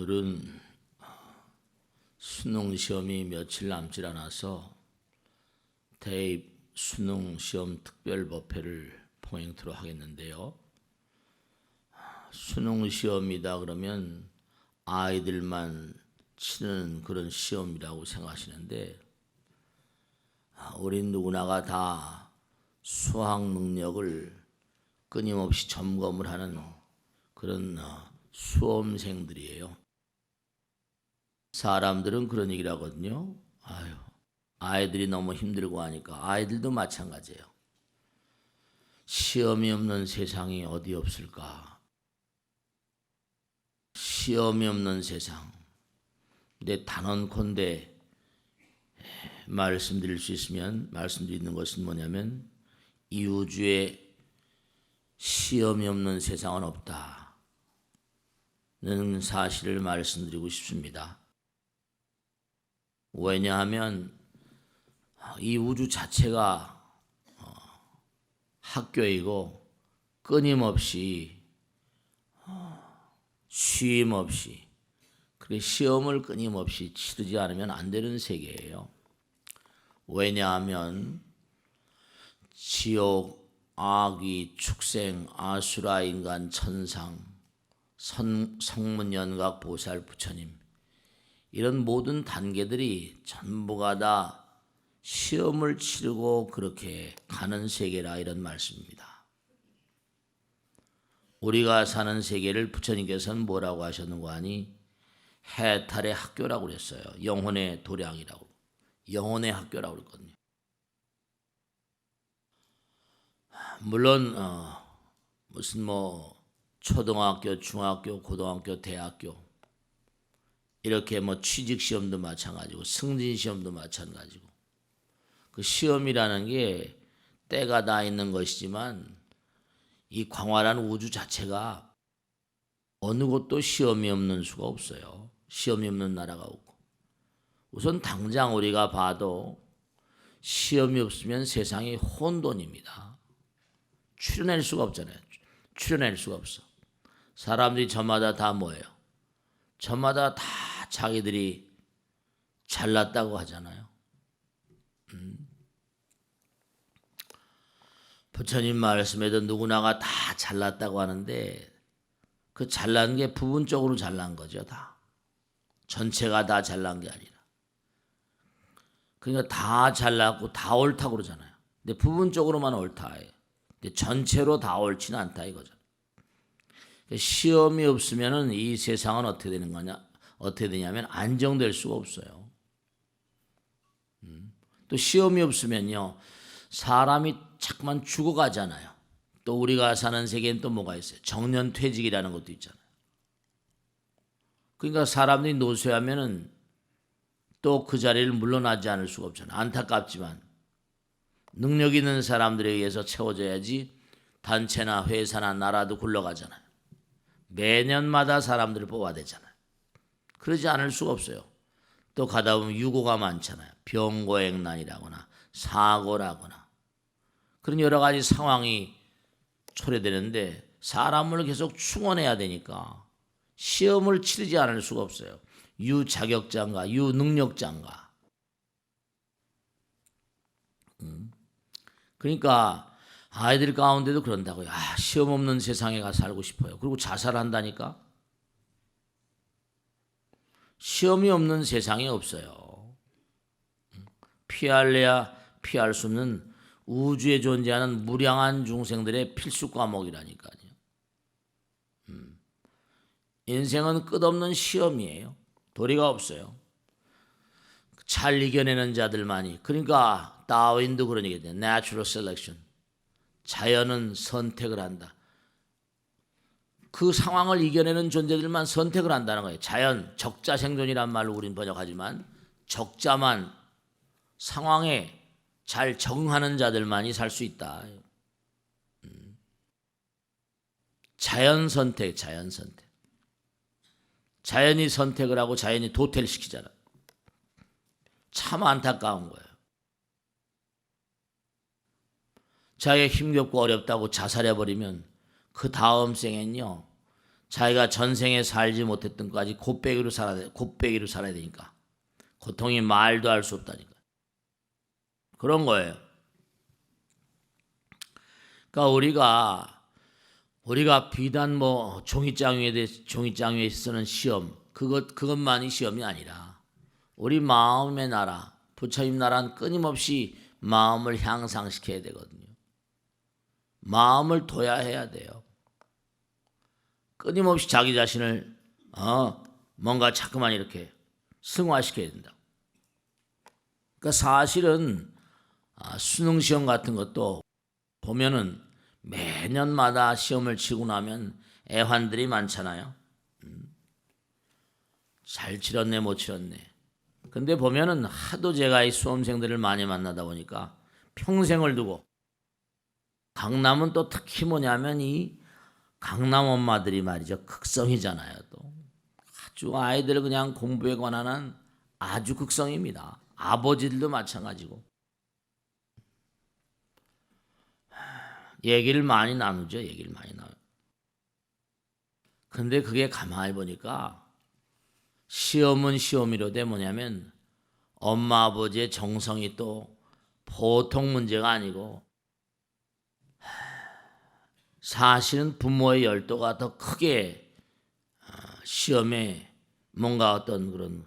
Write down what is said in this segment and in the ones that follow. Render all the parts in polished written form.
오늘은 수능 시험이 며칠 남질 않아서 대입 수능 시험 특별 법회를 포인트로 하겠는데요. 수능 시험이다 그러면 아이들만 치는 그런 시험이라고 생각하시는데 우리 누구나가 다 수학 능력을 끊임없이 점검을 하는 그런 수험생들이에요. 사람들은 그런 얘기를 하거든요. 아이들이 너무 힘들고 하니까 아이들도 마찬가지예요. 시험이 없는 세상이 어디 없을까? 시험이 없는 세상. 근데 단언컨대 말씀드릴 수 있으면 말씀드리는 것은 뭐냐면 이 우주에 시험이 없는 세상은 없다는 사실을 말씀드리고 싶습니다. 왜냐하면 이 우주 자체가 학교이고 끊임없이 쉼 없이 그렇게 시험을 끊임없이 치르지 않으면 안 되는 세계예요. 왜냐하면 지옥, 악귀, 축생, 아수라, 인간, 천상, 성문연각, 보살, 부처님 이런 모든 단계들이 전부가 다 시험을 치르고 그렇게 가는 세계라 이런 말씀입니다. 우리가 사는 세계를 부처님께서는 뭐라고 하셨는고 하니 해탈의 학교라고 그랬어요. 영혼의 도량이라고. 영혼의 학교라고 그랬거든요. 물론 무슨 초등학교, 중학교, 고등학교, 대학교 이렇게 취직시험도 마찬가지고 승진시험도 마찬가지고 그 시험이라는 게 때가 다 있는 것이지만 이 광활한 우주 자체가 어느 곳도 시험이 없는 수가 없어요. 시험이 없는 나라가 없고 우선 당장 우리가 봐도 시험이 없으면 세상이 혼돈입니다. 추려낼 수가 없잖아요. 추려낼 수가 없어. 사람들이 저마다 다 뭐예요? 저마다 다 자기들이 잘났다고 하잖아요. 부처님 말씀에도 누구나가 다 잘났다고 하는데 그 잘난 게 부분적으로 잘난 거죠. 다. 전체가 다 잘난 게 아니라. 그러니까 다 잘났고 다 옳다고 그러잖아요. 근데 부분적으로만 옳다. 근데 전체로 다 옳지는 않다 이거죠. 시험이 없으면 이 세상은 어떻게 되는 거냐? 어떻게 되냐면 안정될 수가 없어요. 또 시험이 없으면요. 사람이 자꾸만 죽어가잖아요. 또 우리가 사는 세계엔 또 뭐가 있어요? 정년퇴직이라는 것도 있잖아요. 그러니까 사람들이 노쇠하면은 또 그 자리를 물러나지 않을 수가 없잖아요. 안타깝지만 능력 있는 사람들에 의해서 채워져야지 단체나 회사나 나라도 굴러가잖아요. 매년마다 사람들을 뽑아야 되잖아요. 그러지 않을 수가 없어요. 또 가다 보면 유고가 많잖아요. 병고액난이라거나 사고라거나 그런 여러 가지 상황이 초래되는데 사람을 계속 충원해야 되니까 시험을 치르지 않을 수가 없어요. 유자격자인가 유능력자인가. 그러니까 아이들 가운데도 그런다고요. 시험 없는 세상에 가서 살고 싶어요. 그리고 자살한다니까. 시험이 없는 세상이 없어요. 피할래야 피할 수 없는 우주에 존재하는 무량한 중생들의 필수 과목이라니까요. 인생은 끝없는 시험이에요. 도리가 없어요. 잘 이겨내는 자들만이. 그러니까 다윈도 그런 얘기죠. Natural selection. 자연은 선택을 한다. 그 상황을 이겨내는 존재들만 선택을 한다는 거예요. 자연, 적자생존이란 말로 우린 번역하지만 적자만 상황에 잘 적응하는 자들만이 살 수 있다. 자연 선택, 자연 선택. 자연이 선택을 하고 자연이 도태를 시키잖아. 참 안타까운 거예요. 자기가 힘겹고 어렵다고 자살해버리면 그 다음 생엔요. 자기가 전생에 살지 못했던 것까지 곱빼기로 살아야 되니까. 고통이 말도 할 수 없다니까. 그런 거예요. 그러니까 우리가 비단 뭐 종이장 위에 쓰는 시험, 그것만이 시험이 아니라 우리 마음의 나라, 부처님 나라는 끊임없이 마음을 향상시켜야 되거든요. 마음을 둬야 해야 돼요. 끊임없이 자기 자신을 뭔가 자꾸만 이렇게 승화시켜야 된다. 그러니까 사실은 수능 시험 같은 것도 보면은 매년마다 시험을 치고 나면 애환들이 많잖아요. 잘 치렀네 못 치렀네. 근데 보면은 하도 제가 이 수험생들을 많이 만나다 보니까 평생을 두고, 강남은 또 특히 뭐냐면 이 강남 엄마들이 말이죠, 극성이잖아요. 또 아주 아이들 그냥 공부에 관한 아주 극성입니다. 아버지들도 마찬가지고. 얘기를 많이 나누죠. 얘기를 많이 나눠요. 근데 그게 가만히 보니까 시험은 시험이로되 뭐냐면 엄마 아버지의 정성이 또 보통 문제가 아니고, 사실은 부모의 열도가 더 크게 시험에 뭔가 어떤 그런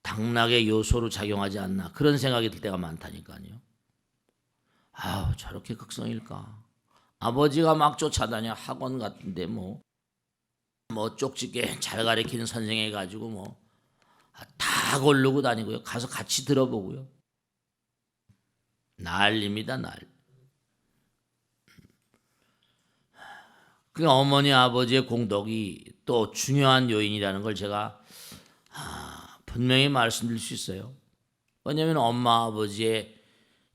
당락의 요소로 작용하지 않나, 그런 생각이 들 때가 많다니까요. 아우, 저렇게 극성일까? 아버지가 막 쫓아다녀 학원 같은데 뭐 쪽집게 잘 가르치는 선생해 가지고 뭐 다 고르고 다니고요. 가서 같이 들어보고요. 난리입니다, 날. 그 어머니 아버지의 공덕이 또 중요한 요인이라는 걸 제가 분명히 말씀드릴 수 있어요. 왜냐하면 엄마 아버지의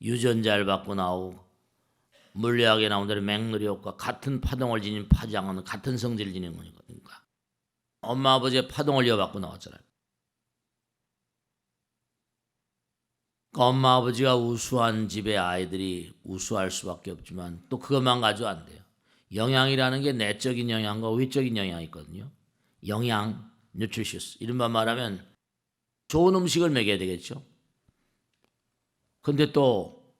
유전자를 받고 나오고 물리학에 나온 대로 맥누리옥과 같은 파동을 지닌 파장은 같은 성질을 지닌 거니까. 엄마 아버지의 파동을 이어받고 나왔잖아요. 그러니까 엄마 아버지가 우수한 집의 아이들이 우수할 수밖에 없지만 또 그것만 가지고 안 돼요. 영양이라는 게 내적인 영양과 외적인 영양이 있거든요. 영양, 뉴트리셔스, 이른바 말하면 좋은 음식을 먹여야 되겠죠. 근데 또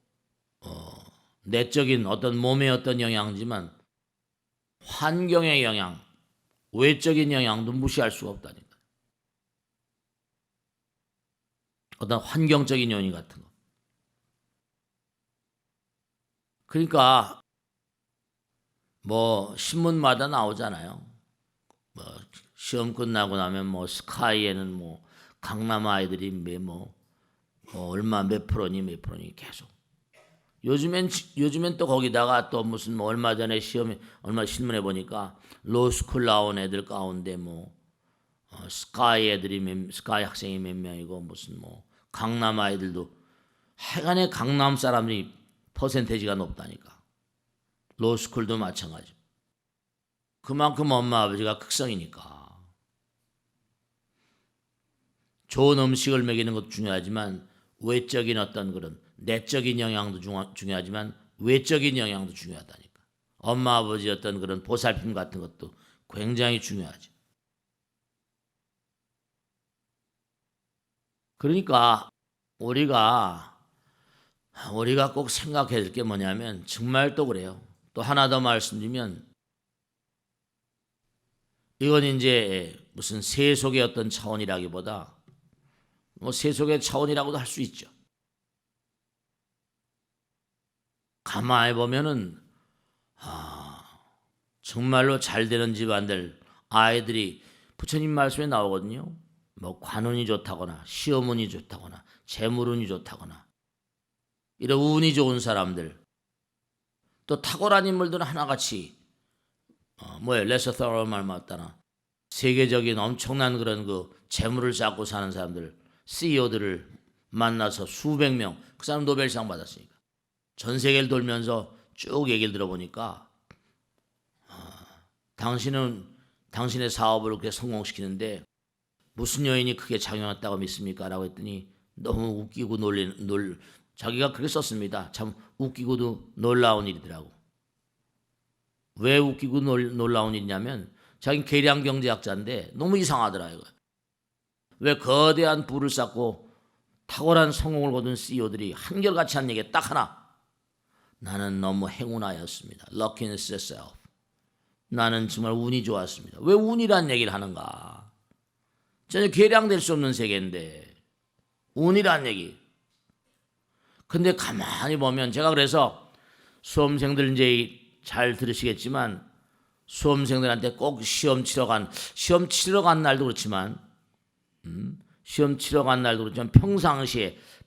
내적인 어떤 몸의 어떤 영양이지만 환경의 영양, 외적인 영향도 무시할 수가 없다니까. 어떤 환경적인 요인 같은 거. 그러니까 뭐 신문마다 나오잖아요. 뭐 시험 끝나고 나면 뭐 스카이에는 뭐 강남 아이들이 뭐 얼마 몇 프로니 계속. 요즘엔 또 거기다가 또 무슨 뭐 얼마 전에 얼마 신문에 보니까 로스쿨 나온 애들 가운데 뭐 스카이 학생이 몇 명이고 무슨 뭐 강남 아이들도, 하여간에 강남 사람들이 퍼센테이지가 높다니까. 로스쿨도 마찬가지. 그만큼 엄마 아버지가 극성이니까. 좋은 음식을 먹이는 것도 중요하지만 외적인 어떤 그런 내적인 영향도 중요하지만 외적인 영향도 중요하다니까. 엄마 아버지 어떤 그런 보살핌 같은 것도 굉장히 중요하죠. 그러니까 우리가 꼭 생각해야 될 게 뭐냐면, 정말 또 그래요. 또 하나 더 말씀드리면, 이건 이제 무슨 세속의 어떤 차원이라기보다 뭐 세속의 차원이라고도 할 수 있죠. 가만히 보면은 정말로 잘 되는 집안들 아이들이 부처님 말씀에 나오거든요. 뭐 관운이 좋다거나 시어머니 좋다거나 재물운이 좋다거나 이런 운이 좋은 사람들, 또 탁월한 인물들은 하나같이 레서터로 말 맞다나 세계적인 엄청난 그런 그 재물을 쌓고 사는 사람들, CEO들을 만나서 수백 명, 그 사람 노벨상 받았으니까 전 세계를 돌면서 쭉 얘기를 들어보니까 당신의 사업을 그렇게 성공시키는데 무슨 요인이 크게 작용했다고 믿습니까? 라고 했더니 너무 웃기고 자기가 그렇게 썼습니다. 참 웃기고도 놀라운 일이더라고. 왜 웃기고 놀라운 일이냐면 자기 계량 경제학자인데 너무 이상하더라 이거. 왜 거대한 부를 쌓고 탁월한 성공을 거둔 CEO들이 한결같이 한 얘기 딱 하나. 나는 너무 행운아였습니다. Luckiness itself. 나는 정말 운이 좋았습니다. 왜 운이란 얘기를 하는가? 전혀 계량될 수 없는 세계인데 운이란 얘기. 근데 가만히 보면 제가 그래서 수험생들 이제 잘 들으시겠지만 수험생들한테 꼭 시험 치러 간 날도 그렇지만 시험 치러 간 날도 그렇지만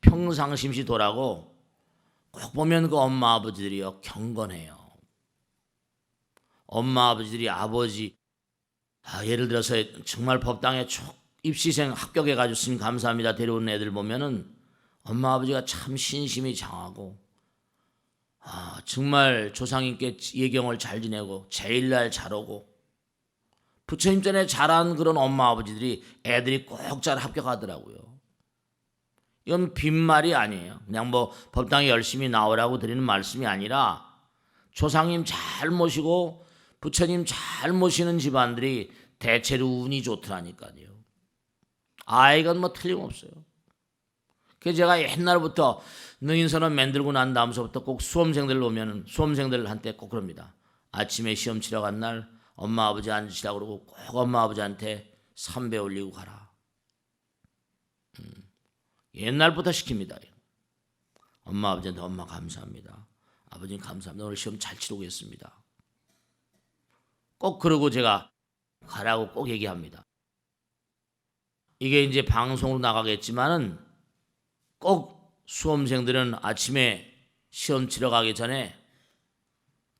평상심시도라고 꼭 보면 그 엄마 아버지들이요 경건해요. 엄마 아버지들이 예를 들어서 정말 법당에 입시생 합격해가지고 스님 감사합니다 데려온 애들 보면은 엄마 아버지가 참 신심이 장하고 정말 조상님께 예경을 잘 지내고 제일날 잘 오고 부처님 전에 잘한 그런 엄마 아버지들이 애들이 꼭 잘 합격하더라고요. 이건 빈말이 아니에요. 그냥 뭐 법당에 열심히 나오라고 드리는 말씀이 아니라 조상님 잘 모시고 부처님 잘 모시는 집안들이 대체로 운이 좋더라니까요. 이건 뭐 틀림없어요. 그래서 제가 옛날부터 능인선언 만들고 난 다음서부터 꼭 수험생들 오면은 수험생들한테 꼭 그럽니다. 아침에 시험 치러 간 날 엄마 아버지 앉으시라고 그러고 꼭 엄마 아버지한테 삼배 올리고 가라. 옛날부터 시킵니다. 엄마 아버지한테 엄마 감사합니다. 아버님 감사합니다. 오늘 시험 잘 치르고 있습니다. 꼭 그러고 제가 가라고 꼭 얘기합니다. 이게 이제 방송으로 나가겠지만은 꼭 수험생들은 아침에 시험 치러 가기 전에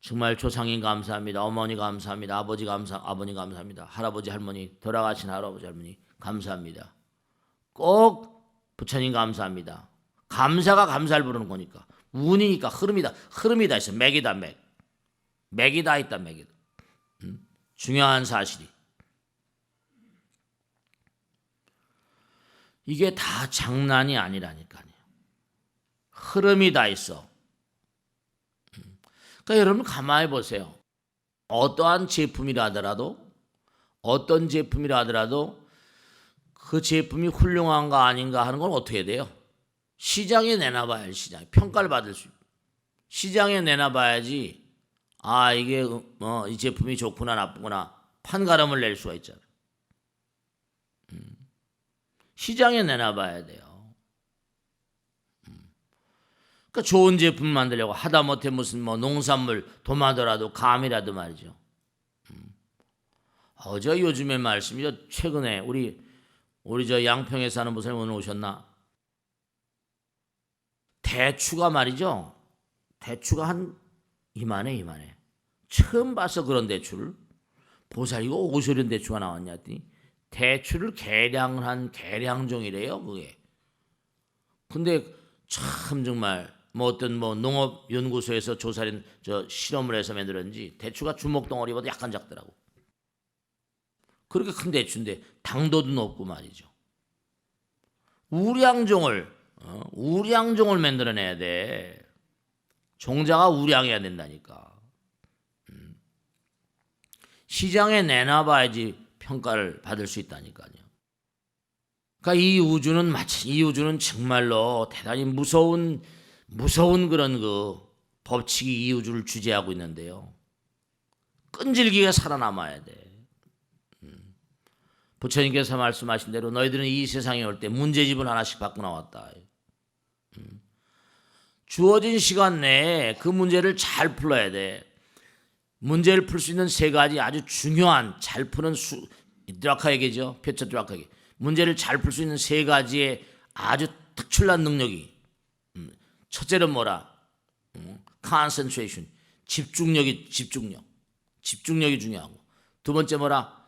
정말 조상님 감사합니다. 어머니 감사합니다. 아버님 감사합니다. 할아버지 할머니 돌아가신 할아버지 할머니 감사합니다. 꼭 부처님 감사합니다. 감사가 감사를 부르는 거니까 운이니까 흐름이 다 있어. 맥이 다 있다. 중요한 사실이 이게 다 장난이 아니라니까요. 흐름이 다 있어. 그러니까 여러분 가만히 보세요. 어떤 제품이라 하더라도 그 제품이 훌륭한가 아닌가 하는 건 어떻게 돼요? 시장에 내놔봐야지. 시장에 평가를 받을 수 있고 시장에 내놔봐야지. 이게 이 제품이 좋구나 나쁘구나 판가름을 낼 수가 있잖아요. 시장에 내놔봐야 돼요. 그러니까 좋은 제품 만들려고 하다못해 무슨 농산물 도마도라도 감이라도 말이죠. 저 요즘에 말씀이죠. 최근에 우리 저 양평에 사는 목사님 오늘 오셨나? 대추가 말이죠. 대추가 한 이만해. 처음 봤어 그런 대추를. 보살 이거 오소련 대추가 나왔냐 했더니 대추를 개량한 개량종이래요 그게. 근데 참 정말 어떤 농업 연구소에서 조사된 실험을 해서 만들었는지 대추가 주먹 덩어리보다 약간 작더라고. 그렇게 큰 대추인데 당도도 높고 말이죠. 우량종을 만들어내야 돼. 종자가 우량해야 된다니까. 시장에 내놔봐야지 평가를 받을 수 있다니까요. 그러니까 이 우주는 정말로 대단히 무서운 그런 그 법칙이 이 우주를 주재하고 있는데요. 끈질기게 살아남아야 돼. 부처님께서 말씀하신 대로 너희들은 이 세상에 올 때 문제집을 하나씩 받고 나왔다. 주어진 시간 내에 그 문제를 잘 풀어야 돼. 문제를 풀 수 있는 세 가지 아주 중요한 잘 푸는 드라카에게죠. 표처 드라카에게 문제를 잘 풀 수 있는 세 가지의 아주 특출난 능력이 첫째는 뭐라? concentration 집중력이 중요하고 두 번째 뭐라?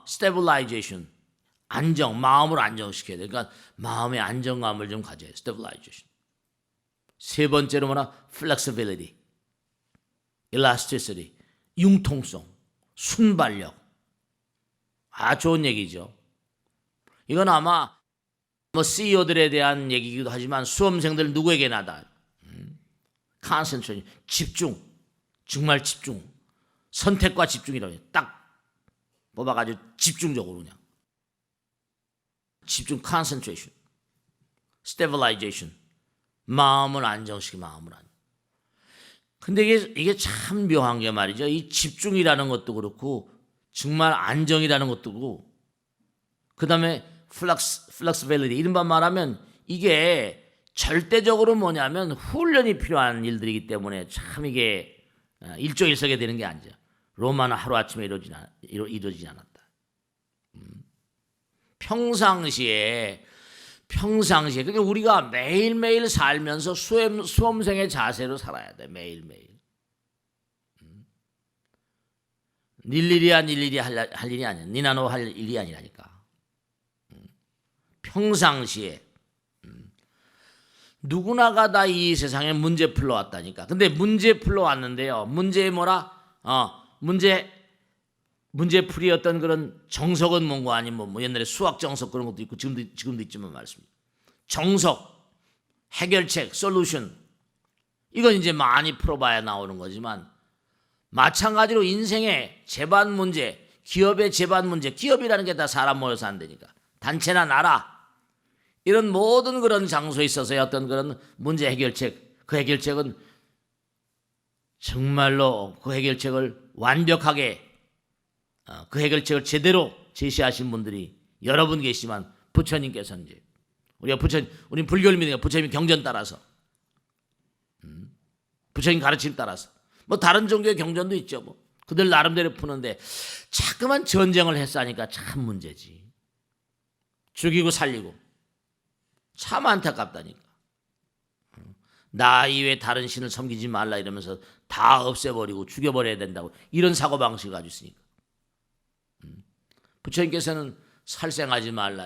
stabilization 마음을 안정시켜야 돼. 그러니까 마음의 안정감을 좀 가져야 돼. stabilization. 세 번째로 뭐라? flexibility, elasticity, 융통성, 순발력. 좋은 얘기죠. 이건 아마 CEO들에 대한 얘기이기도 하지만 수험생들 누구에게나 다 concentration, 집중, 정말 집중, 선택과 집중이라고 해요. 딱 뽑아가지고 집중적으로 그냥 집중, concentration, stabilization, 마음을 안정시키고 마음을 안정. 근데 이게 참 묘한 게 말이죠. 이 집중이라는 것도 그렇고 정말 안정이라는 것도 그렇고 그다음에 flexibility 이른바 말하면 이게 절대적으로 뭐냐면 훈련이 필요한 일들이기 때문에 참 이게 일정일석에 되는 게 아니죠. 로마는 하루아침에 이루어지지 않았다. 평상시에 그러니까 우리가 매일매일 살면서 수험생의 자세로 살아야 돼. 매일매일. 일일이야 할 일이 아니야. 니나 너 할 일이 아니라니까. 평상시에 누구나가 다 이 세상에 문제 풀러왔다니까. 근데 문제 풀러왔는데요. 문제에 뭐라? 문제풀이 어떤 그런 정석은 뭔가 아니면 뭐 옛날에 수학 정석 그런 것도 있고 지금도 있지만 말씀입니다. 정석, 해결책, 솔루션 이건 이제 많이 풀어봐야 나오는 거지만 마찬가지로 인생의 재반 문제, 기업의 재반 문제, 기업이라는 게 다 사람 모여서 안 되니까 단체나 나라 이런 모든 그런 장소에 있어서의 어떤 그런 문제 해결책, 그 해결책은 정말로 그 해결책을 완벽하게 그 해결책을 제대로 제시하신 분들이 여러 분 계시지만 부처님께서는 이제 우리는 불교를 믿으니까 부처님 경전 따라서 부처님 가르침 따라서 뭐 다른 종교의 경전도 있죠. 뭐 그들 나름대로 푸는데 자꾸만 전쟁을 했어 하니까 참 문제지. 죽이고 살리고 참 안타깝다니까. 나 이외에 다른 신을 섬기지 말라 이러면서 다 없애버리고 죽여버려야 된다고 이런 사고방식을 가지고 있으니까. 부처님께서는 살생하지 말라.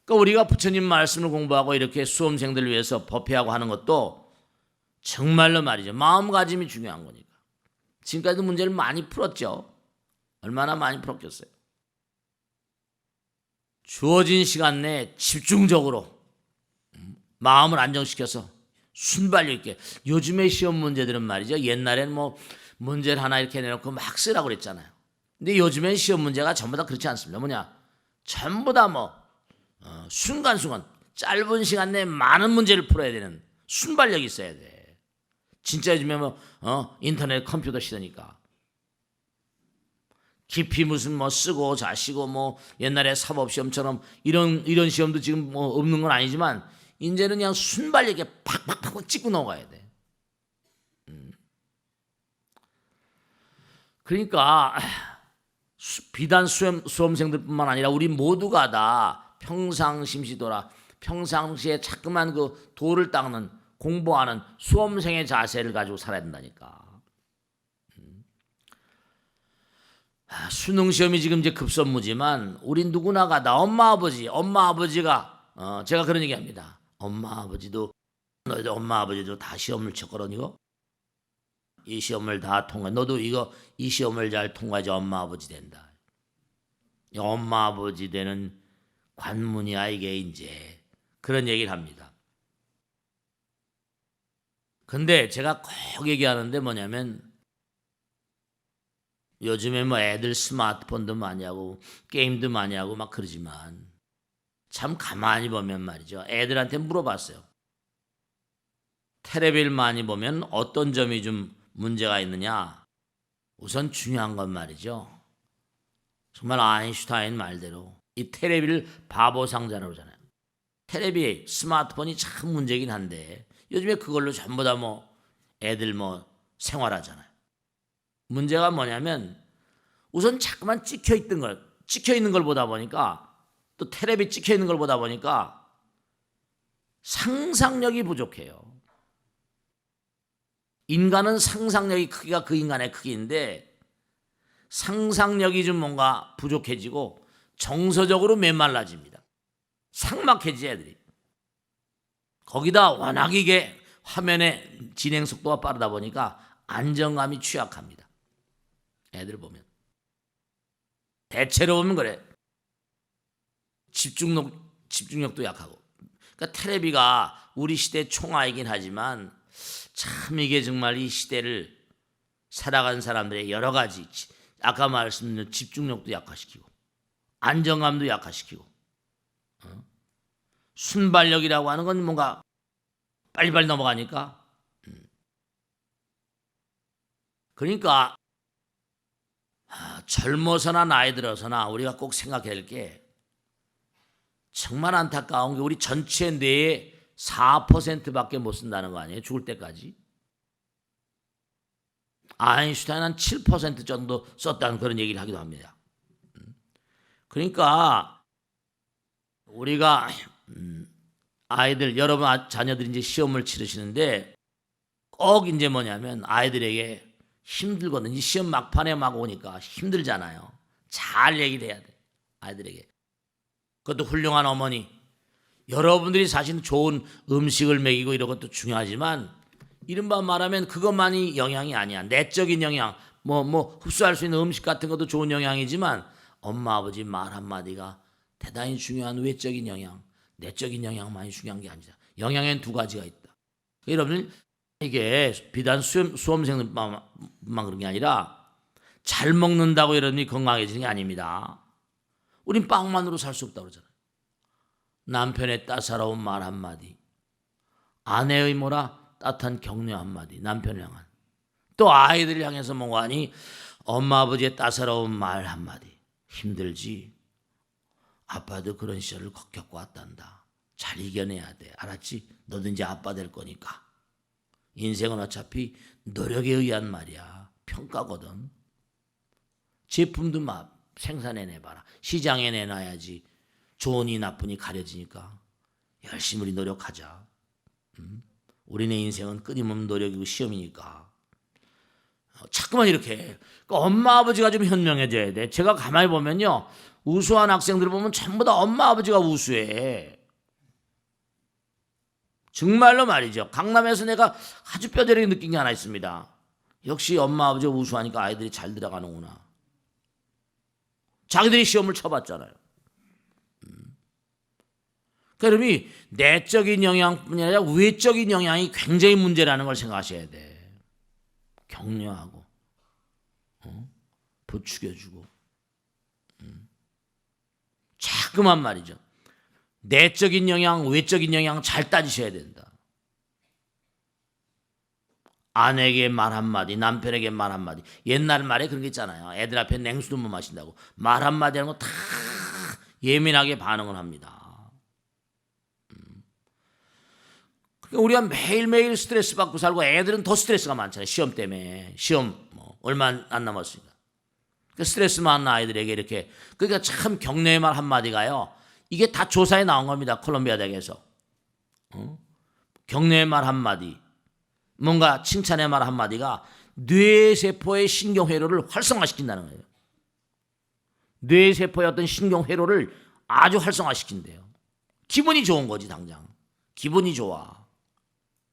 그러니까 우리가 부처님 말씀을 공부하고 이렇게 수험생들을 위해서 법회하고 하는 것도 정말로 말이죠. 마음가짐이 중요한 거니까. 지금까지도 문제를 많이 풀었죠. 얼마나 많이 풀었겠어요. 주어진 시간 내에 집중적으로 마음을 안정시켜서 순발력 있게. 요즘의 시험 문제들은 말이죠. 옛날에는 뭐 문제를 하나 이렇게 내놓고 막 쓰라고 그랬잖아요. 근데 요즘엔 시험 문제가 전부 다 그렇지 않습니다. 뭐냐? 전부 다 순간순간 짧은 시간 내에 많은 문제를 풀어야 되는 순발력이 있어야 돼. 진짜 요즘에 인터넷 컴퓨터 시대니까. 깊이 무슨 쓰고 자시고 옛날에 사법시험처럼 이런 시험도 지금 없는 건 아니지만 이제는 그냥 순발력에 팍팍팍 찍고 넘어가야 돼. 그러니까 비단 수험생들뿐만 아니라 우리 모두가 다 평상심시도라 평상시에 자꾸만 그 도를 닦는 공부하는 수험생의 자세를 가지고 살아야 된다니까. 수능 시험이 지금 이제 급선무지만 우리 누구나가 다 엄마 아버지가 제가 그런 얘기합니다. 엄마 아버지도 너희들 엄마 아버지도 다 시험을 쳤거든 이거. 이 시험을 다 통과. 너도 이 시험을 잘 통과해야지 엄마 아버지 된다. 엄마 아버지 되는 관문이야 이게 이제 그런 얘기를 합니다. 근데 제가 꼭 얘기하는데 뭐냐면 요즘에 애들 스마트폰도 많이 하고 게임도 많이 하고 막 그러지만 참 가만히 보면 말이죠. 애들한테 물어봤어요. 텔레비를 많이 보면 어떤 점이 좀 문제가 있느냐? 우선 중요한 건 말이죠. 정말 아인슈타인 말대로 이 텔레비를 바보 상자라고 그러잖아요. 텔레비, 스마트폰이 참 문제긴 한데 요즘에 그걸로 전부 다 애들 생활하잖아요. 문제가 뭐냐면 우선 자꾸만 찍혀 있는 걸 보다 보니까 또 텔레비 찍혀 있는 걸 보다 보니까 상상력이 부족해요. 인간은 상상력이 크기가 그 인간의 크기인데 상상력이 좀 뭔가 부족해지고 정서적으로 메말라집니다. 삭막해지 애들이. 거기다 워낙 이게 화면의 진행 속도가 빠르다 보니까 안정감이 취약합니다. 애들 보면. 대체로 보면 그래. 집중력도 약하고. 그러니까 텔레비가 우리 시대 총아이긴 하지만 참 이게 정말 이 시대를 살아간 사람들의 여러 가지 아까 말씀드린 집중력도 약화시키고 안정감도 약화시키고 순발력이라고 하는 건 뭔가 빨리빨리 넘어가니까 그러니까 젊어서나 나이 들어서나 우리가 꼭 생각해야 할 게 정말 안타까운 게 우리 전체 뇌의 4%밖에 못 쓴다는 거 아니에요? 죽을 때까지. 아인슈타인은 7% 정도 썼다는 그런 얘기를 하기도 합니다. 그러니까 우리가 아이들 여러분 자녀들이 이제 시험을 치르시는데 꼭 이제 뭐냐면 아이들에게 힘들거든요. 시험 막판에 막 오니까 힘들잖아요. 잘 얘기를 해야 돼. 아이들에게. 그것도 훌륭한 어머니. 여러분들이 사실 좋은 음식을 먹이고 이런 것도 중요하지만 이른바 말하면 그것만이 영양이 아니야. 내적인 영양, 뭐 흡수할 수 있는 음식 같은 것도 좋은 영양이지만 엄마 아버지 말 한마디가 대단히 중요한 외적인 영양, 내적인 영양만이 중요한 게 아니다. 영양엔 두 가지가 있다. 여러분 이게 비단 수험생들만 그런 게 아니라 잘 먹는다고 여러분이 건강해지는 게 아닙니다. 우린 빵만으로 살 수 없다고 그러잖아요. 남편의 따사로운 말 한마디, 아내의 뭐라 따뜻한 격려 한마디, 남편을 향한. 또 아이들을 향해서 뭐하니 엄마 아버지의 따사로운 말 한마디. 힘들지? 아빠도 그런 시절을 겪고 왔단다. 잘 이겨내야 돼. 알았지? 너도 이제 아빠 될 거니까. 인생은 어차피 노력에 의한 말이야. 평가거든. 제품도 막 생산해내봐라. 시장에 내놔야지. 좋으니 나쁘니 가려지니까. 열심히 우리 노력하자. 우리네 인생은 끊임없는 노력이고 시험이니까. 자꾸만 이렇게. 그러니까 엄마 아버지가 좀 현명해져야 돼. 제가 가만히 보면요. 우수한 학생들을 보면 전부 다 엄마 아버지가 우수해. 정말로 말이죠. 강남에서 내가 아주 뼈저리게 느낀 게 하나 있습니다. 역시 엄마 아버지가 우수하니까 아이들이 잘 들어가는구나. 자기들이 시험을 쳐봤잖아요. 그러니 내적인 영향뿐이 아니라 외적인 영향이 굉장히 문제라는 걸 생각하셔야 돼. 격려하고 부추겨주고 자꾸만 말이죠. 내적인 영향, 외적인 영향 잘 따지셔야 된다. 아내에게 말 한마디, 남편에게 말 한마디. 옛날 말에 그런 게 있잖아요. 애들 앞에 냉수도 못 마신다고. 말 한마디 하는 거 다 예민하게 반응을 합니다. 그러니까 우리가 매일매일 스트레스 받고 살고 애들은 더 스트레스가 많잖아요. 시험 때문에. 시험 얼마 안 남았으니까. 그 스트레스 많은 아이들에게 이렇게. 그러니까 참 격려의 말 한마디가요. 이게 다 조사에 나온 겁니다. 콜롬비아 대학에서. 격려의 말 한마디, 뭔가 칭찬의 말 한마디가 뇌세포의 신경회로를 활성화시킨다는 거예요. 뇌세포의 어떤 신경회로를 아주 활성화시킨대요. 기분이 좋은 거지 당장. 기분이 좋아.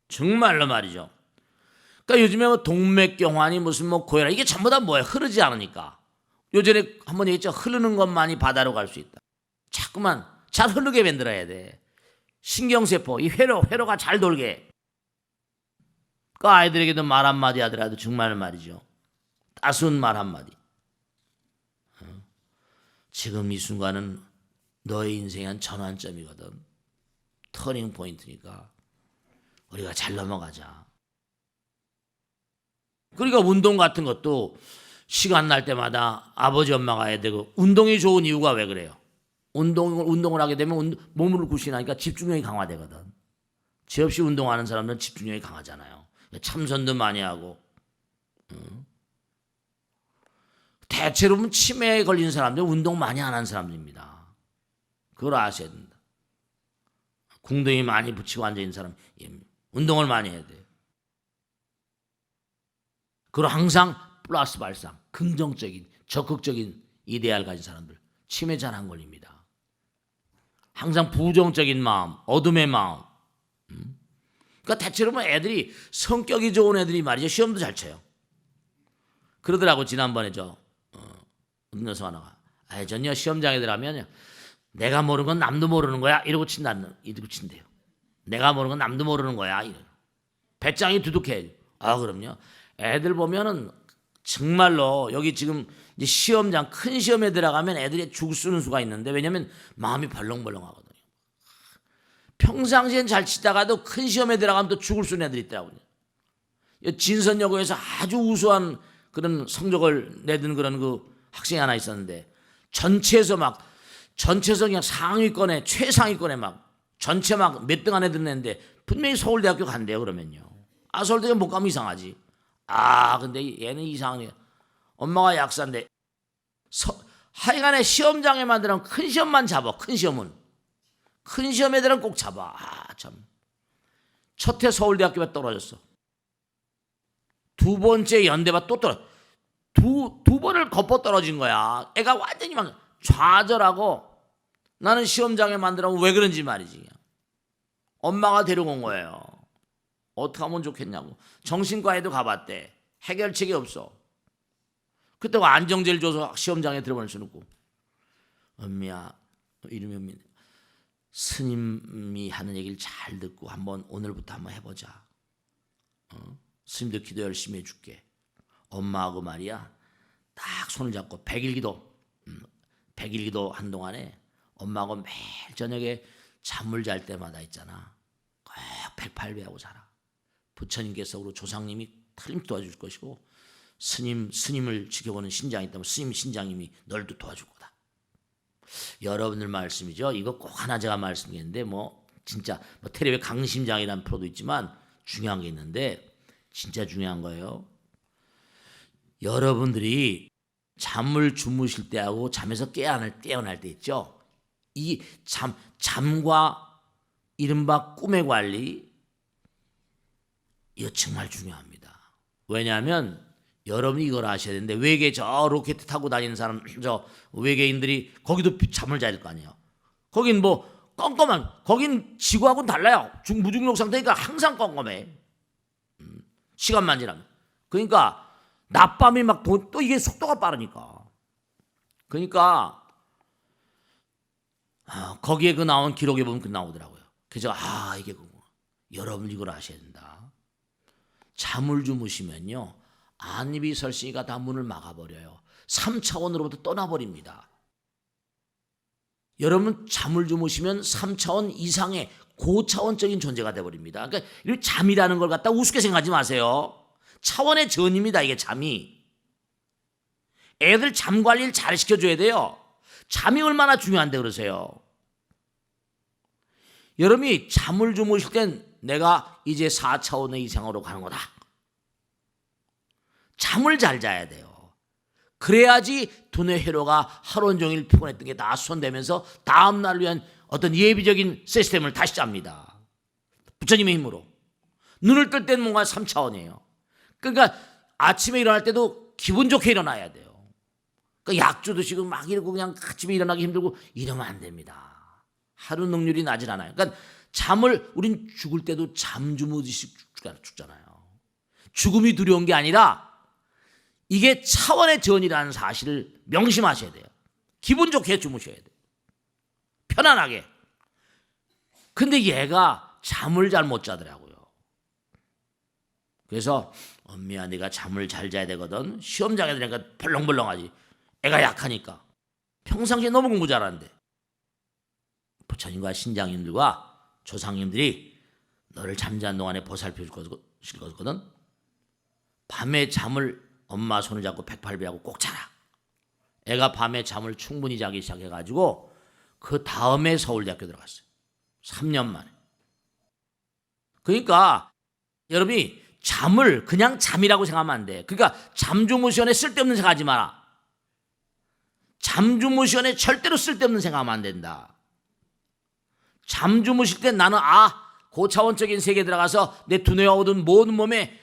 정말로 말이죠. 그러니까 요즘에 뭐 동맥경화니 무슨 뭐 고혈압 이게 전부 다 뭐예요? 흐르지 않으니까. 요전에 한번 얘기했죠. 흐르는 것만이 바다로 갈 수 있다. 자꾸만 잘 흐르게 만들어야 돼. 신경세포, 이 회로가 잘 돌게. 그 아이들에게도 말 한마디 하더라도 정말 말이죠. 따스운 말 한마디. 지금 이 순간은 너의 인생의 한 전환점이거든. 터닝 포인트니까 우리가 잘 넘어가자. 그러니까 운동 같은 것도 시간 날 때마다 아버지 엄마가 해야 되고 운동이 좋은 이유가 왜 그래요? 운동을 하게 되면 몸을 구신하니까 집중력이 강화되거든. 죄 없이 운동하는 사람들은 집중력이 강하잖아요. 참선도 많이 하고. 대체로 보면 치매에 걸린 사람들은 운동 많이 안 하는 사람들입니다. 그걸 아셔야 된다. 궁둥이 많이 붙이고 앉아있는 사람 운동을 많이 해야 돼. 그리고 항상 플러스 발상, 긍정적인, 적극적인 이데알 가진 사람들 치매 잘 안 걸립니다. 항상 부정적인 마음, 어둠의 마음. 그러니까 대체로 보면 애들이 성격이 좋은 애들이 말이죠. 시험도 잘 쳐요. 그러더라고 지난번에 어떤 녀석 하나가 전요 시험장에 들어가면 내가 모르는 건 남도 모르는 거야 이러고 친대요. 내가 모르는 건 남도 모르는 거야 이러. 배짱이 두둑해. 그럼요. 애들 보면은 정말로 여기 지금 이제 시험장 큰 시험에 들어가면 애들이 죽을 쓰는 수가 있는데, 왜냐하면 마음이 벌렁벌렁하거든요. 평상시엔 잘 치다가도 큰 시험에 들어가면 또 죽을 쓰는 애들이 있더라고요. 진선여고에서 아주 우수한 그런 성적을 내든 그런 그 학생이 하나 있었는데, 전체에서 그냥 상위권에 최상위권에 막 전체 막 몇 등 안에 드는 애인데 분명히 서울대학교 간대요. 그러면요, 아 서울대학교 못 가면 이상하지. 아 근데 얘는 이상해. 엄마가 약사인데 하여간에 시험장에만 들어가면 큰 시험만 잡아. 큰 시험은 큰 시험 애들은 꼭 잡아. 아 참. 첫 해 서울대학교가 떨어졌어. 두 번째 연대가 또 떨어져. 두 번을 겉보 떨어진 거야. 애가 완전히 막 좌절하고, 나는 시험장에 만들어면 왜 그런지 말이지. 엄마가 데려온 거예요. 어떻게 하면 좋겠냐고. 정신과에도 가봤대. 해결책이 없어. 그때 안정제를 줘서 시험장에 들어보낼 수는 없고. 엄미야, 이름이 엄미. 스님이 하는 얘기를 잘 듣고 한번 오늘부터 한번 해보자. 스님도 기도 열심히 해줄게. 엄마하고 말이야, 딱 손을 잡고 100일 기도 한동안에 엄마하고 매일 저녁에 잠을 잘 때마다 있잖아, 꼭 108배하고 자라. 부처님께서 우리 조상님이 틀림없이 도와줄 것이고, 스님을 지켜보는 신장이 있다면 스님 신장님이 널도 도와줄 거다. 여러분들 말씀이죠. 이거 꼭 하나 제가 말씀드리는데, 진짜 텔레비에 강심장이라는 프로도 있지만 중요한 게 있는데, 진짜 중요한 거예요. 여러분들이 잠을 주무실 때하고 잠에서 깨어날 때 있죠. 이 잠과 이른바 꿈의 관리, 이거 정말 중요합니다. 왜냐하면 여러분이 이걸 아셔야 되는데, 외계 저 로켓 타고 다니는 사람, 저 외계인들이 거기도 잠을 자야 될 거 아니에요. 거긴 껌껌한, 거긴 지구하고는 달라요. 무중력 상태니까 항상 껌껌해. 시간만 지나면. 그러니까 낮밤이 또 이게 속도가 빠르니까. 그러니까 거기에 그 나온 기록에 보면 그 나오더라고요. 그래서 이게 그거. 여러분 이걸 아셔야 된다. 잠을 주무시면요, 안입이 설신이가 다 문을 막아버려요. 3차원으로부터 떠나버립니다. 여러분 잠을 주무시면 3차원 이상의 고차원적인 존재가 되어버립니다. 그러니까 잠이라는 걸 갖다 우습게 생각하지 마세요. 차원의 전입니다. 이게 잠이. 애들 잠 관리를 잘 시켜줘야 돼요. 잠이 얼마나 중요한데 그러세요. 여러분이 잠을 주무실 땐 내가 이제 4차원의 이상으로 가는 거다. 잠을 잘 자야 돼요. 그래야지 두뇌 회로가 하루 종일 피곤했던 게 다 수선되면서 다음 날을 위한 어떤 예비적인 시스템을 다시 짭니다. 부처님의 힘으로. 눈을 뜰 때는 뭔가 3차원이에요. 그러니까 아침에 일어날 때도 기분 좋게 일어나야 돼요. 그러니까 약주 드시고 막 이러고 그냥 아침에 일어나기 힘들고 이러면 안 됩니다. 하루 능률이 나질 않아요. 그러니까 우린 죽을 때도 잠 주무듯이 죽잖아요. 죽음이 두려운 게 아니라 이게 차원의 전이라는 사실을 명심하셔야 돼요. 기분 좋게 주무셔야 돼요. 편안하게. 근데 얘가 잠을 잘 못 자더라고요. 그래서 엄미야, 네가 잠을 잘 자야 되거든. 시험장에 들으니까 벌렁벌렁하지. 애가 약하니까. 평상시에 너무 공부 잘하는데. 부처님과 신장님들과 조상님들이 너를 잠자는 동안에 보살펴 줄 거거든. 밤에 잠을 엄마 손을 잡고 108배하고 꼭 자라. 애가 밤에 잠을 충분히 자기 시작해가지고 그 다음에 서울대학교 들어갔어요. 3년 만에. 그러니까 여러분이 잠을 그냥 잠이라고 생각하면 안 돼. 그러니까 잠주무시원에 쓸데없는 생각하지 마라. 잠주무시원에 절대로 쓸데없는 생각하면 안 된다. 잠주무실 때 나는 고차원적인 세계에 들어가서 내 두뇌와 모든 몸에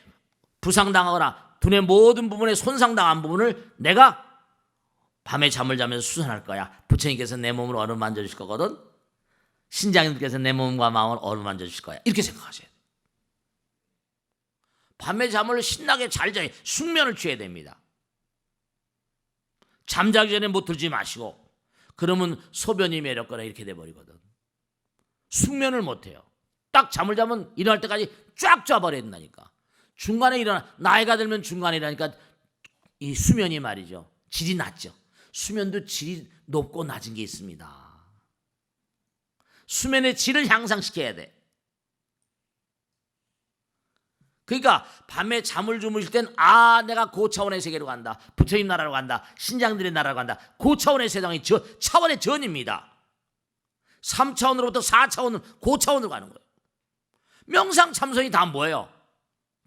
부상당하거나 두뇌 모든 부분에 손상당한 부분을 내가 밤에 잠을 자면서 수선할 거야. 부처님께서 내 몸을 어루만져 주실 거거든. 신장님께서 내 몸과 마음을 어루만져 주실 거야. 이렇게 생각하셔야 돼. 밤에 잠을 신나게 잘 자야 숙면을 취해야 됩니다. 잠자기 전에 못 들지 마시고, 그러면 소변이 매력거나 이렇게 돼버리거든. 숙면을 못해요. 딱 잠을 자면 일어날 때까지 쫙 쏴버려야 된다니까. 중간에 나이가 들면 중간에 일어나니까 이 수면이 말이죠. 질이 낮죠. 수면도 질이 높고 낮은 게 있습니다. 수면의 질을 향상시켜야 돼. 그러니까 밤에 잠을 주무실 땐 내가 고차원의 세계로 간다. 부처님 나라로 간다. 신장들의 나라로 간다. 고차원의 세상이 차원의 전입니다. 3차원으로부터 4차원으로 고차원으로 가는 거예요. 명상 참선이 다 뭐예요?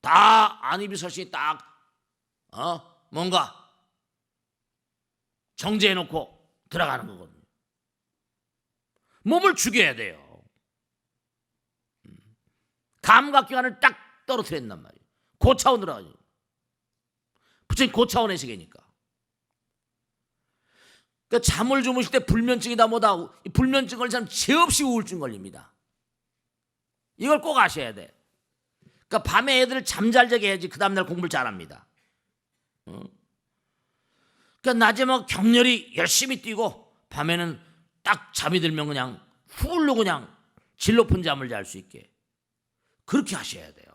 다 안입이 서신이 딱 뭔가 정제해놓고 들어가는 거거든요. 몸을 죽여야 돼요. 감각기관을 딱 떨어뜨린단 말이에요. 고차원으로 가죠. 부처님 고차원의 세계니까. 그러니까 잠을 주무실 때 불면증이다 뭐다. 불면증 걸린 사람 죄 없이 우울증 걸립니다. 이걸 꼭 아셔야 돼. 그러니까 밤에 애들을 잠잘자게 해야지 그 다음날 공부를 잘합니다. 그러니까 낮에 막 격렬히 열심히 뛰고 밤에는 딱 잠이 들면 그냥 훌로 그냥 질 높은 잠을 잘 수 있게 그렇게 하셔야 돼요.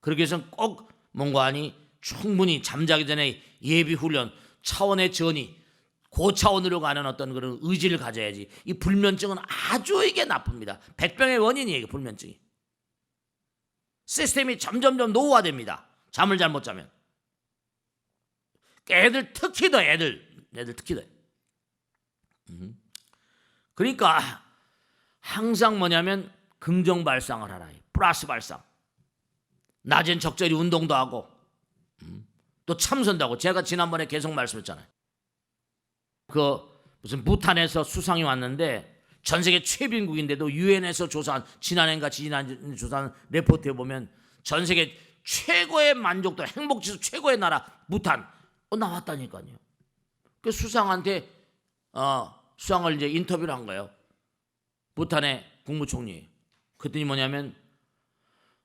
그렇게 해서 꼭 뭔가하니 충분히 잠자기 전에 예비 훈련 차원의 전이 고차원으로 가는 어떤 그런 의지를 가져야지. 이 불면증은 아주 이게 나쁩니다. 백병의 원인이에요. 불면증이. 시스템이 점점점 노후화됩니다. 잠을 잘 못 자면. 애들 특히 더 애들 특히 더. 그러니까 항상 뭐냐면 긍정 발상을 하라. 플러스 발상. 낮엔 적절히 운동도 하고 또 참선도 하고. 제가 지난번에 계속 말씀했잖아요. 무슨 부탄에서 수상이 왔는데 전 세계 최빈국인데도 유엔에서 조사한 지난해인가 지난 조사한 레포트에 보면 전 세계 최고의 만족도 행복지수 최고의 나라 부탄 나왔다니까요. 그 수상한테 수상을 이제 인터뷰를 한 거예요. 부탄의 국무총리. 그랬더니 뭐냐면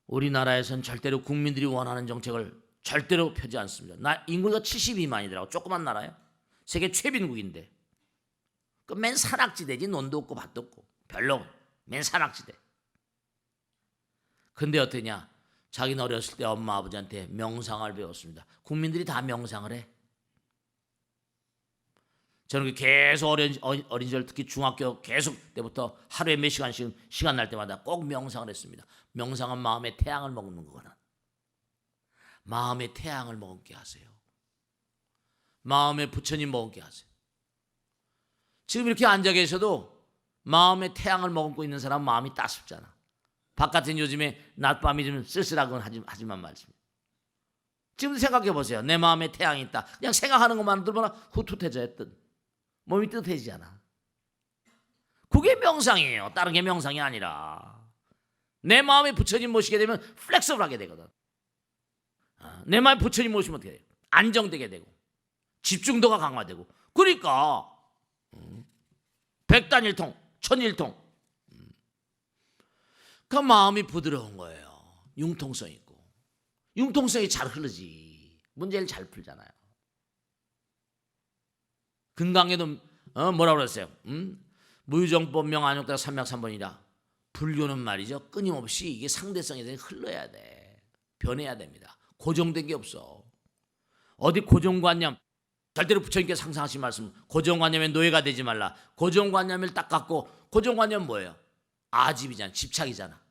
우리나라에선 절대로 국민들이 원하는 정책을 절대로 펴지 않습니다. 인구가 72만이더라고. 조그만 나라예요. 세계 최빈국인데. 맨 산악지대지. 논도 없고 밭도 없고. 별로 맨 산악지대. 근데 어떠냐. 자기는 어렸을 때 엄마 아버지한테 명상을 배웠습니다. 국민들이 다 명상을 해. 저는 계속 어린 시절 특히 중학교 계속 때부터 하루에 몇 시간씩 시간 날 때마다 꼭 명상을 했습니다. 명상은 마음의 태양을 먹는 거거든. 마음의 태양을 먹게 하세요. 마음의 부처님 먹게 하세요. 지금 이렇게 앉아 계셔도 마음의 태양을 머금고 있는 사람 마음이 따숩잖아. 바깥은 요즘에 낮밤이 좀 쓸쓸하건 하지만 말입니다. 지금 생각해 보세요. 내 마음에 태양이 있다. 그냥 생각하는 것만 들어보나 후투해져 했던 몸이 뜨뜻해지잖아. 그게 명상이에요. 다른 게 명상이 아니라. 내 마음에 부처님 모시게 되면 플렉서블하게 되거든. 내 마음에 부처님 모시면 어떻게 돼요? 안정되게 되고 집중도가 강화되고. 그러니까 백단일통, 천일통. 그 마음이 부드러운 거예요. 융통성 있고. 융통성이 잘 흐르지. 문제를 잘 풀잖아요. 금강에도 뭐라고 그랬어요? 무유정법 명안욕다 삼맥삼번이라. 불교는 말이죠. 끊임없이 이게 상대성에 대해 흘러야 돼. 변해야 됩니다. 고정된 게 없어. 어디 고정관념. 절대로 부처님께서 상상하신 말씀. 고정관념에 노예가 되지 말라. 고정관념을 딱 갖고. 고정관념 뭐예요? 아집이잖아. 집착이잖아.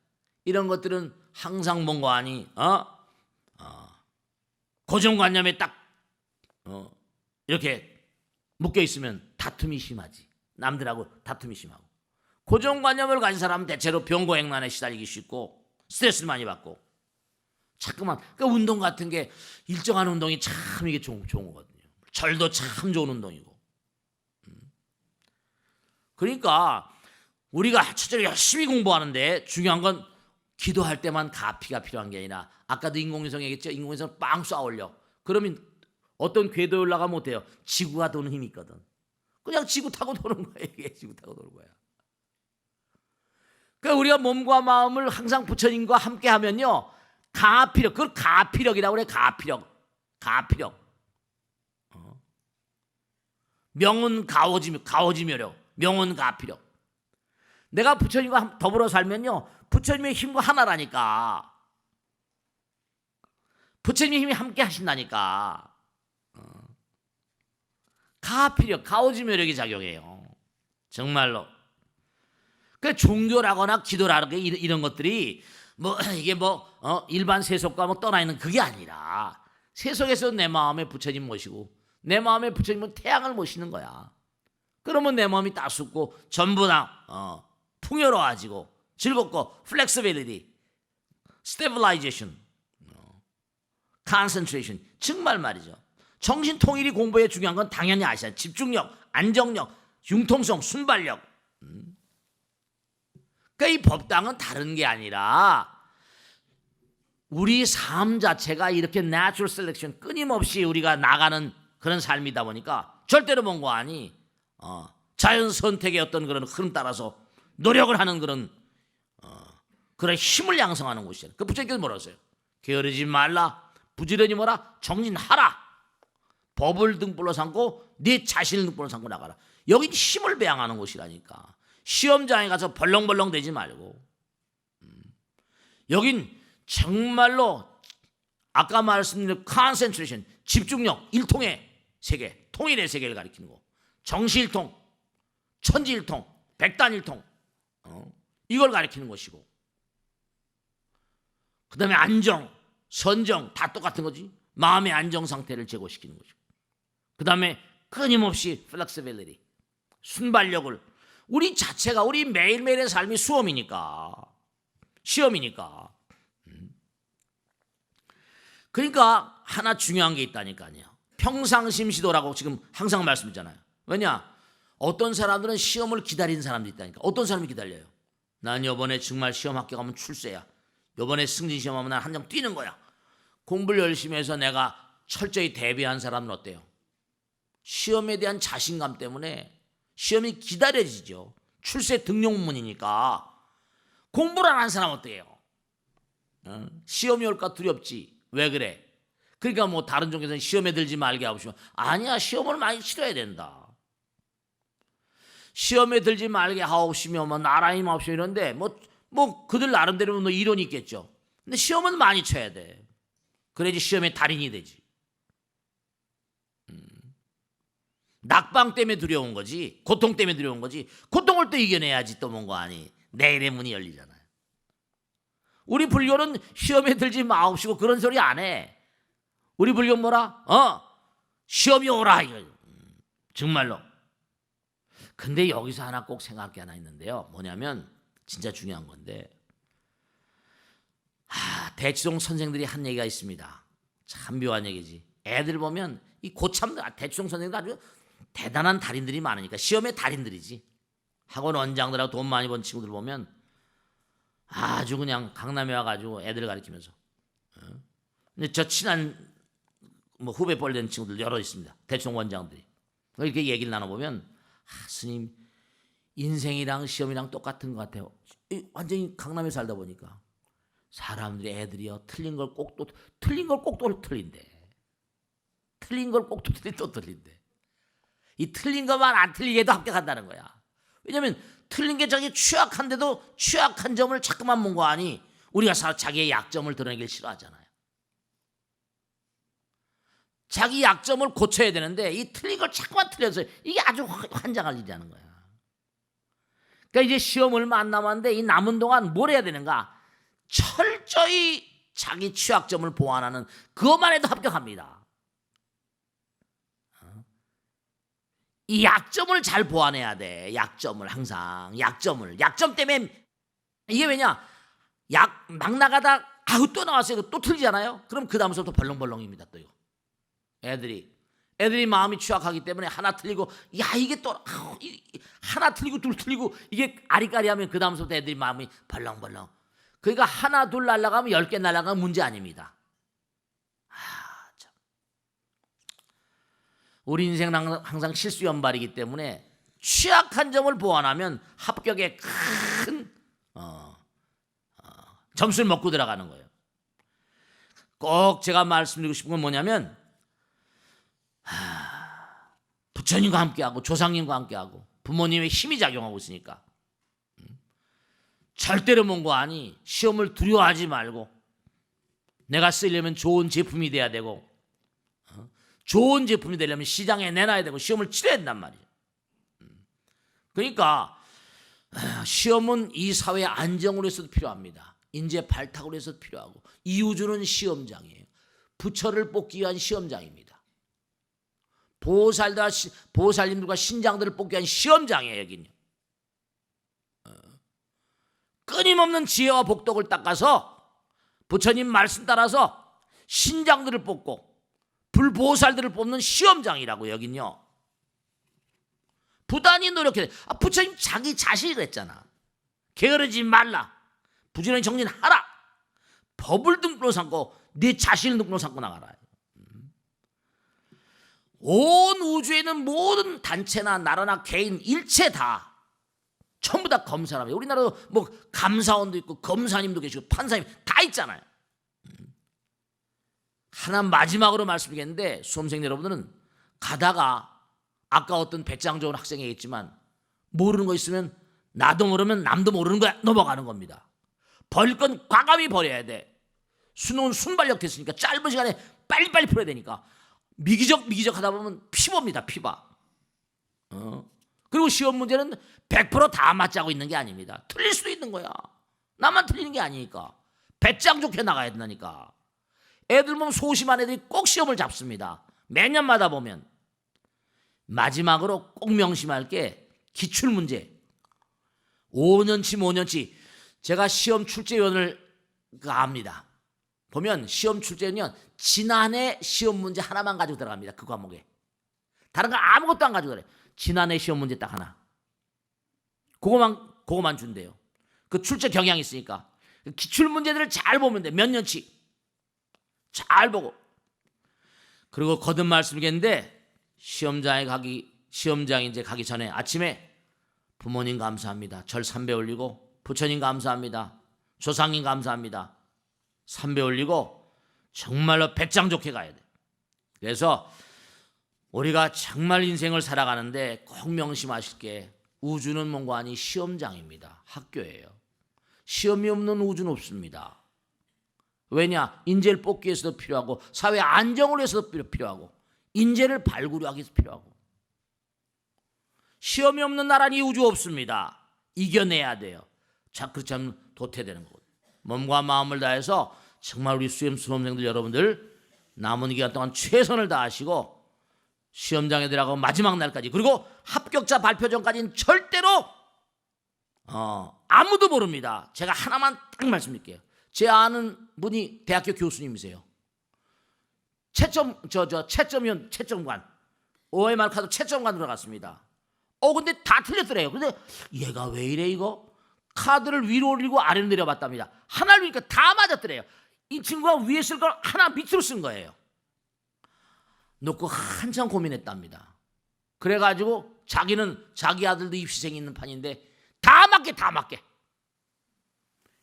이런 것들은 항상 뭔가 아니 고정관념에 딱 이렇게 묶여 있으면 다툼이 심하지. 남들하고 다툼이 심하고. 고정관념을 가진 사람은 대체로 병고행난에 시달리기 쉽고 스트레스를 많이 받고. 자꾸만 그러니까 운동 같은 게 일정한 운동이 참 이게 좋은 거거든요. 절도 참 좋은 운동이고. 그러니까 우리가 첫째로 열심히 공부하는데 중요한 건 기도할 때만 가피가 필요한 게 아니라 아까도 인공위성 얘기했죠. 인공위성 빵 쏴 올려. 그러면 어떤 궤도에 올라가면 못해요. 지구가 도는 힘이 있거든. 그냥 지구 타고 도는 거예요. 이게 지구 타고 도는 거야. 그러니까 우리가 몸과 마음을 항상 부처님과 함께 하면요. 가피력. 그걸 가피력이라고 그래. 가피력. 명은 가오지묘력. 명은 가피력. 내가 부처님과 더불어 살면요. 부처님의 힘과 하나라니까. 부처님의 힘이 함께 하신다니까. 다 필요, 가오지 매력이 작용해요. 정말로. 그 종교라거나 기도라거나 이런 것들이 뭐 이게 일반 세속과 떠나 있는 그게 아니라 세속에서 내 마음에 부처님 모시고 내 마음에 부처님은 태양을 모시는 거야. 그러면 내 마음이 따숩고 전부 다 풍요로워지고 즐겁고 플렉시빌리티, 스테빌라이제이션, 컨센트레이션 정말 말이죠. 정신 통일이 공부에 중요한 건 당연히 아시잖아요. 집중력, 안정력, 융통성, 순발력. 그러니까 이 법당은 다른 게 아니라 우리 삶 자체가 이렇게 natural selection 끊임없이 우리가 나가는 그런 삶이다 보니까 절대로 뭔가 아니 자연 선택의 어떤 그런 흐름 따라서 노력을 하는 그런 힘을 양성하는 곳이잖아요. 그 부처님께서 뭐라 했어요? 게으르지 말라, 부지런히 뭐라, 정진하라. 법을 등불로 삼고 네 자신을 등불로 삼고 나가라. 여기 힘을 배양하는 곳이라니까. 시험장에 가서 벌렁벌렁 대지 말고 여긴 정말로 아까 말씀드린 컨센트레이션, 집중력, 일통의 세계, 통일의 세계를 가리키는 거. 정시일통, 천지일통, 백단일통 이걸 가리키는 것이고 그 다음에 안정, 선정 다 똑같은 거지. 마음의 안정 상태를 제고시키는 거죠. 그 다음에 끊임없이 플렉시빌리티, 순발력을 우리 자체가 우리 매일매일의 삶이 수험이니까 시험이니까 그러니까 하나 중요한 게 있다니까요. 평상심시도라고 지금 항상 말씀드리잖아요. 왜냐? 어떤 사람들은 시험을 기다리는 사람도 있다니까. 어떤 사람이 기다려요? 난 이번에 정말 시험 합격하면 출세야. 이번에 승진 시험하면 난 한 장 뛰는 거야. 공부를 열심히 해서 내가 철저히 대비한 사람은 어때요? 시험에 대한 자신감 때문에 시험이 기다려지죠. 출세 등록문이니까. 공부를 안 하는 사람 어때요? 시험이 올까 두렵지. 왜 그래? 그러니까 뭐 다른 종교에서는 시험에 들지 말게 하고 싶으면 아니야, 시험을 많이 치러야 된다. 시험에 들지 말게 하고 싶으면 뭐 나라힘 없이 이런데 뭐 그들 나름대로 뭐 이론이 있겠죠. 근데 시험은 많이 쳐야 돼. 그래야지 시험의 달인이 되지. 낙방 때문에 두려운 거지. 고통 때문에 두려운 거지. 고통을 또 이겨내야지 또 뭔가 아니. 내일의 문이 열리잖아요. 우리 불교는 시험에 들지 마옵시고 그런 소리 안 해. 우리 불교는 뭐라? 시험이 오라 이거. 정말로. 근데 여기서 하나 꼭 생각할 게 하나 있는데요. 뭐냐면 진짜 중요한 건데 대치동 선생들이 한 얘기가 있습니다. 참 묘한 얘기지. 애들 보면 이 고참 대치동 선생들 아주 대단한 달인들이 많으니까 시험의 달인들이지. 학원 원장들하고 돈 많이 번 친구들 보면 아주 그냥 강남에 와가지고 애들을 가르치면서. 근데 저 친한 후배 뻘 된 친구들 여러 있습니다. 대치동 원장들이. 이렇게 얘기를 나눠보면 스님 인생이랑 시험이랑 똑같은 것 같아요. 완전히 강남에 살다 보니까 사람들이 애들이요 틀린 걸 꼭 또 틀린대. 틀린 걸 꼭 또 틀린대. 이 틀린 것만 안 틀리게 해도 합격한다는 거야. 왜냐하면 틀린 게 자기 취약한데도 취약한 점을 자꾸만 본 거 아니. 우리가 자기의 약점을 드러내길 싫어하잖아요. 자기 약점을 고쳐야 되는데 이 틀린 걸 자꾸만 틀려서 이게 아주 환장할 일이라는 거야. 그러니까 이제 시험 얼마 안 남았는데 이 남은 동안 뭘 해야 되는가? 철저히 자기 취약점을 보완하는 그것만 해도 합격합니다. 이 약점을 잘 보완해야 돼. 약점을 항상 약점 때문에 이게 왜냐? 막 나가다 또 나왔어요. 또 틀리잖아요. 그럼 그 다음부터 벌렁벌렁입니다. 또 이거 애들이 마음이 취약하기 때문에 하나 틀리고 이게 또 하나 틀리고 둘 틀리고 이게 아리까리하면 그 다음부터 애들이 마음이 벌렁벌렁. 그러니까 하나 둘 날아가면 10개 날아가면 문제 아닙니다. 참. 우리 인생은 항상 실수 연발이기 때문에 취약한 점을 보완하면 합격에 큰 점수를 먹고 들어가는 거예요. 꼭 제가 말씀드리고 싶은 건 뭐냐면 부처님과 함께하고 조상님과 함께하고 부모님의 힘이 작용하고 있으니까 절대로 뭔가 아니. 시험을 두려워하지 말고 내가 쓰려면 좋은 제품이 돼야 되고 좋은 제품이 되려면 시장에 내놔야 되고 시험을 치러야 된단 말이죠. 그러니까 시험은 이 사회의 안정을 위해서도 필요합니다. 인재 발탁을 위해서도 필요하고, 이 우주는 시험장이에요. 부처를 뽑기 위한 시험장입니다. 보살님들과 신장들을 뽑기 위한 시험장이에요. 여기는 끊임없는 지혜와 복덕을 닦아서 부처님 말씀 따라서 신장들을 뽑고 불보살들을 뽑는 시험장이라고. 여긴요, 부단히 노력해. 부처님 자기 자신이 그랬잖아. 게으르지 말라, 부지런히 정진하라, 법을 등불로 삼고 네 자신을 등불로 삼고 나가라. 온 우주에 있는 모든 단체나 나라나 개인, 일체 다 전부 다 검사랍니다. 우리나라도 뭐 감사원도 있고 검사님도 계시고 판사님 다 있잖아요. 하나 마지막으로 말씀드리겠는데, 수험생 여러분들은 가다가 아까 어떤 배짱 좋은 학생이 있지만 모르는 거 있으면 나도 모르면 남도 모르는 거 넘어가는 겁니다. 버릴 건 과감히 버려야 돼. 수능은 순발력 됐으니까 짧은 시간에 빨리빨리 풀어야 되니까 미기적 하다 보면 피봅니다. 피봐. 그리고 시험 문제는 100%다 맞자고 있는 게 아닙니다. 틀릴 수도 있는 거야. 나만 틀리는 게 아니니까 배짱 좋게 나가야 된다니까. 애들 보면 소심한 애들이 꼭 시험을 잡습니다. 매년마다 보면. 마지막으로 꼭 명심할 게 기출문제. 5년치 제가 시험 출제위원을 압니다. 보면 시험 출제위원은 지난해 시험 문제 하나만 가지고 들어갑니다. 그 과목에. 다른 거 아무것도 안 가지고 들어요. 지난해 시험 문제 딱 하나. 그거만 준대요. 그 출제 경향이 있으니까. 기출 문제들을 잘 보면 돼. 몇 년치. 잘 보고. 그리고 거듭 말씀드리겠는데, 시험장에 이제 가기 전에 아침에 부모님 감사합니다. 절 3배 올리고, 부처님 감사합니다. 조상님 감사합니다. 3배 올리고 정말로 배짱 좋게 가야 돼. 그래서 우리가 정말 인생을 살아가는데 꼭 명심하실 게, 우주는 뭔가 아니 시험장입니다. 학교예요. 시험이 없는 우주는 없습니다. 왜냐? 인재를 뽑기 위해서도 필요하고, 사회 안정을 위해서도 필요하고, 인재를 발굴하기 위해서 필요하고. 시험이 없는 나라는 이 우주 없습니다. 이겨내야 돼요. 자, 그렇지 않으면 도태되는 거거든요. 몸과 마음을 다해서 정말 우리 수험생들 여러분들 남은 기간 동안 최선을 다하시고, 시험장에 들어가고 마지막 날까지, 그리고 합격자 발표 전까지는 절대로 아무도 모릅니다. 제가 하나만 딱 말씀드릴게요. 제 아는 분이 대학교 교수님이세요. 채점관 OMR 카드 채점관 들어갔습니다. 근데 다 틀렸더래요. 근데 얘가 왜 이래 이거? 카드를 위로 올리고 아래로 내려봤답니다. 하나를 보니까 다 맞았더래요. 이 친구가 위에 쓸 걸 하나 밑으로 쓴 거예요. 놓고 한참 고민했답니다. 그래가지고 자기는 자기 아들도 입시생이 있는 판인데 다 맞게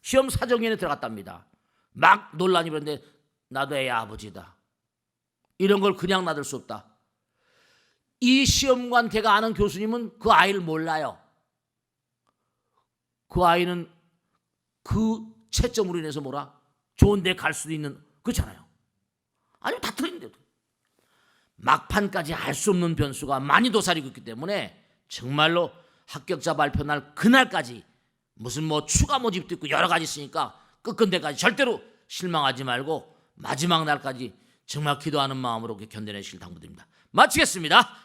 시험 사정위원회 들어갔답니다. 막 논란이 벌었는데, 나도 애 아버지다, 이런 걸 그냥 놔둘 수 없다. 이 시험관 걔가 아는 교수님은 그 아이를 몰라요. 그 아이는 그 채점으로 인해서 좋은 데 갈 수도 있는, 그렇잖아요. 아니면 다 틀린데도. 막판까지 알 수 없는 변수가 많이 도사리고 있기 때문에 정말로 합격자 발표 날 그날까지 무슨 추가 모집도 있고 여러 가지 있으니까 끝끝내까지 절대로 실망하지 말고 마지막 날까지 정말 기도하는 마음으로 견뎌내시길 당부드립니다. 마치겠습니다.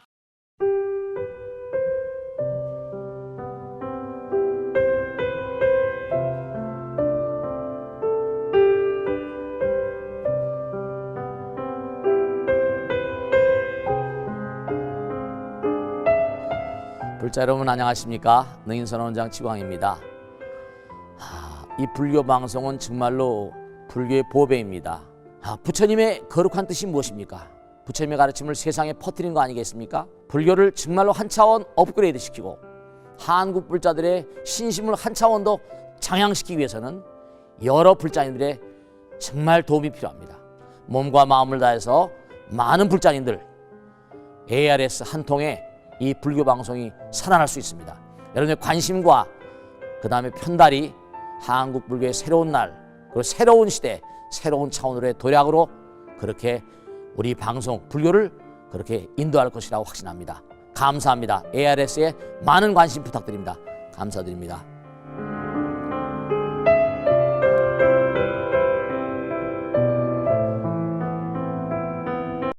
불자 여러분 안녕하십니까? 능인선원장 지광입니다. 이 불교 방송은 정말로 불교의 보배입니다. 부처님의 거룩한 뜻이 무엇입니까? 부처님의 가르침을 세상에 퍼뜨린 거 아니겠습니까? 불교를 정말로 한 차원 업그레이드 시키고 한국 불자들의 신심을 한 차원 더 장양시키기 위해서는 여러 불자님들의 정말 도움이 필요합니다. 몸과 마음을 다해서 많은 불자님들 ARS 한 통에 이 불교 방송이 살아날 수 있습니다. 여러분의 관심과 그 다음에 편달이 한국 불교의 새로운 날, 그리고 새로운 시대, 새로운 차원으로의 도약으로 그렇게 우리 방송 불교를 그렇게 인도할 것이라고 확신합니다. 감사합니다. ARS에 많은 관심 부탁드립니다. 감사드립니다.